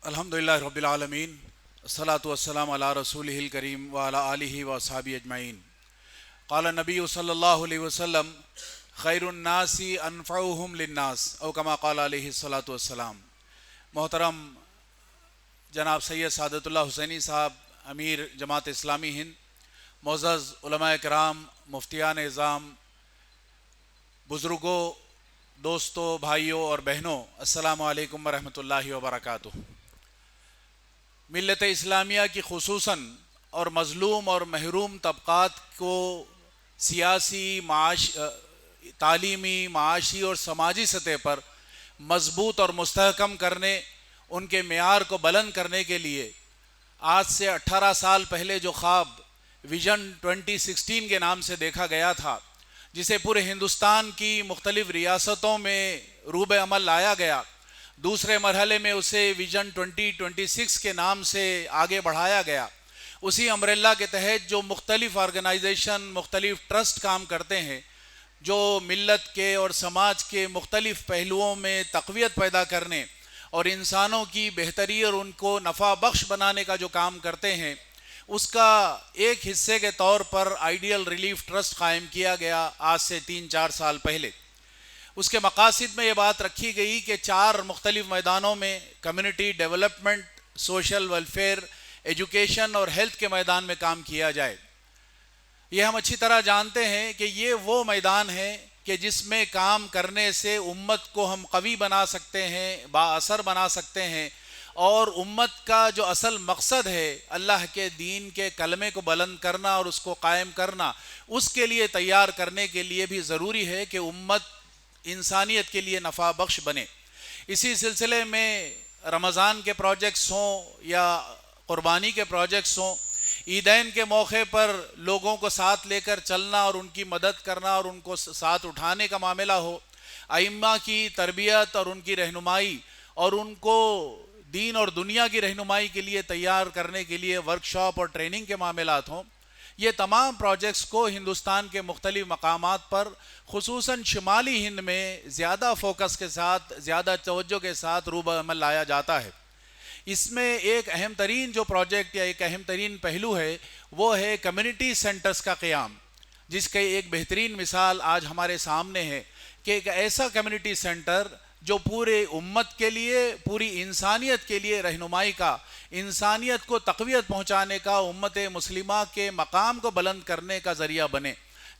الحمدللہ رب العالمین، الصلاۃ والسلام علی رسولہ الکریم وعلی آلہ واصحابہ اجمعین۔ قال النبی صلی اللہ علیہ وسلم خیر الناس انفعهم للناس او کما قال علیہ الصلاۃ والسلام۔ محترم جناب سید سعادت اللہ حسینی صاحب، امیر جماعت اسلامی ہند، معزز علماء کرام، مفتیان اعظام، بزرگوں، دوستوں، بھائیوں اور بہنوں، السلام علیکم ورحمۃ اللہ وبرکاتہ۔ ملت اسلامیہ کی خصوصاً اور مظلوم اور محروم طبقات کو سیاسی، تعلیمی، معاشی اور سماجی سطح پر مضبوط اور مستحکم کرنے، ان کے معیار کو بلند کرنے کے لیے آج سے 18 سال پہلے جو خواب ویژن 2016 کے نام سے دیکھا گیا تھا، جسے پورے ہندوستان کی مختلف ریاستوں میں روب عمل لایا گیا، دوسرے مرحلے میں اسے ویژن 2026 کے نام سے آگے بڑھایا گیا، اسی امبریلا کے تحت جو مختلف آرگنائزیشن، مختلف ٹرسٹ کام کرتے ہیں، جو ملت کے اور سماج کے مختلف پہلوؤں میں تقویت پیدا کرنے اور انسانوں کی بہتری اور ان کو نفع بخش بنانے کا جو کام کرتے ہیں، اس کا ایک حصے کے طور پر آئیڈیل ریلیف ٹرسٹ قائم کیا گیا آج سے 3-4 سال پہلے۔ اس کے مقاصد میں یہ بات رکھی گئی کہ 4 مختلف میدانوں میں community development, social welfare, education اور ہیلتھ کے میدان میں کام کیا جائے۔ یہ ہم اچھی طرح جانتے ہیں کہ یہ وہ میدان ہے کہ جس میں کام کرنے سے امت کو ہم قوی بنا سکتے ہیں، با اثر بنا سکتے ہیں، اور امت کا جو اصل مقصد ہے اللہ کے دین کے کلمے کو بلند کرنا اور اس کو قائم کرنا، اس کے لیے تیار کرنے کے لیے بھی ضروری ہے کہ امت انسانیت کے لیے نفع بخش بنے۔ اسی سلسلے میں رمضان کے پروجیکٹس ہوں یا قربانی کے پروجیکٹس ہوں، عیدین کے موقع پر لوگوں کو ساتھ لے کر چلنا اور ان کی مدد کرنا اور ان کو ساتھ اٹھانے کا معاملہ ہو، ائمہ کی تربیت اور ان کی رہنمائی اور ان کو دین اور دنیا کی رہنمائی کے لیے تیار کرنے کے لیے ورکشاپ اور ٹریننگ کے معاملات ہوں، یہ تمام پروجیکٹس کو ہندوستان کے مختلف مقامات پر خصوصاً شمالی ہند میں زیادہ فوکس کے ساتھ، زیادہ توجہ کے ساتھ روب عمل لایا جاتا ہے۔ اس میں ایک اہم ترین جو پروجیکٹ یا ایک اہم ترین پہلو ہے وہ ہے کمیونٹی سینٹرز کا قیام، جس کی ایک بہترین مثال آج ہمارے سامنے ہے کہ ایک ایسا کمیونٹی سینٹر جو پورے امت کے لیے، پوری انسانیت کے لیے رہنمائی کا، انسانیت کو تقویت پہنچانے کا، امت مسلمہ کے مقام کو بلند کرنے کا ذریعہ بنے،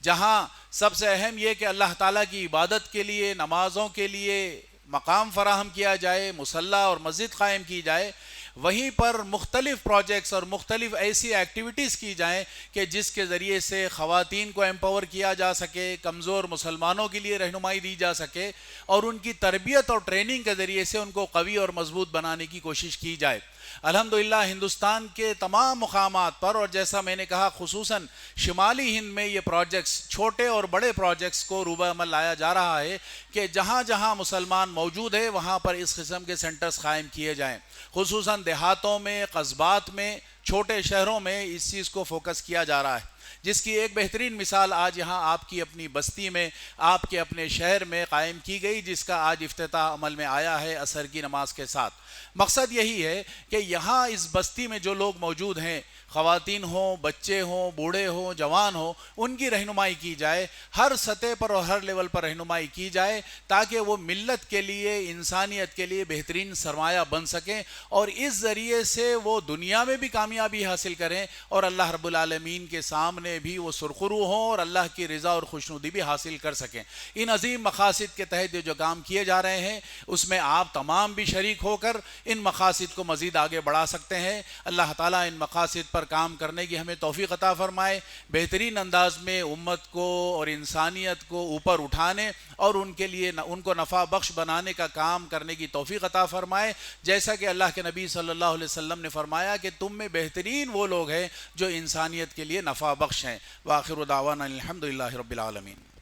جہاں سب سے اہم یہ کہ اللہ تعالیٰ کی عبادت کے لیے، نمازوں کے لیے مقام فراہم کیا جائے، مصلی اور مسجد قائم کی جائے، وہیں پر مختلف پروجیکٹس اور مختلف ایسی ایکٹیویٹیز کی جائیں کہ جس کے ذریعے سے خواتین کو ایمپاور کیا جا سکے، کمزور مسلمانوں کے لیے رہنمائی دی جا سکے، اور ان کی تربیت اور ٹریننگ کے ذریعے سے ان کو قوی اور مضبوط بنانے کی کوشش کی جائے۔ الحمدللہ ہندوستان کے تمام مقامات پر، اور جیسا میں نے کہا خصوصاً شمالی ہند میں، یہ پروجیکٹس، چھوٹے اور بڑے پروجیکٹس کو روب عمل لایا جا رہا ہے کہ جہاں جہاں مسلمان موجود ہے وہاں پر اس قسم کے سینٹرز قائم کیے جائیں، خصوصاً دیہاتوں میں، قصبات میں، چھوٹے شہروں میں اس چیز کو فوکس کیا جا رہا ہے، جس کی ایک بہترین مثال آج یہاں آپ کی اپنی بستی میں، آپ کے اپنے شہر میں قائم کی گئی، جس کا آج افتتاح عمل میں آیا ہے عصر کی نماز کے ساتھ۔ مقصد یہی ہے کہ یہاں اس بستی میں جو لوگ موجود ہیں، خواتین ہوں، بچے ہوں، بوڑھے ہوں، جوان ہوں، ان کی رہنمائی کی جائے، ہر سطح پر اور ہر لیول پر رہنمائی کی جائے، تاکہ وہ ملت کے لیے، انسانیت کے لیے بہترین سرمایہ بن سکیں، اور اس ذریعے سے وہ دنیا میں بھی کامیابی حاصل کریں اور اللہ رب العالمین کے سامنے بھی وہ سرخرو ہوں اور اللہ کی رضا اور خوشنودی بھی حاصل کر سکیں۔ ان عظیم مقاصد کے تحت جو کام کیے جا رہے ہیں، اس میں آپ تمام بھی شریک ہو کر ان مقاصد کو مزید آگے بڑھا سکتے ہیں۔ اللہ تعالیٰ ان مقاصد پر کام کرنے کی ہمیں توفیق عطا فرمائے، بہترین انداز میں امت کو اور انسانیت کو اوپر اٹھانے اور ان کے لیے ان کو نفع بخش بنانے کا کام کرنے کی توفیق عطا فرمائے، جیسا کہ اللہ کے نبی صلی اللہ علیہ وسلم نے فرمایا کہ تم میں بہترین وہ لوگ ہیں جو انسانیت کے لیے نفع بخش ہیں۔ وآخر دعوانا الحمدللہ رب العالمین۔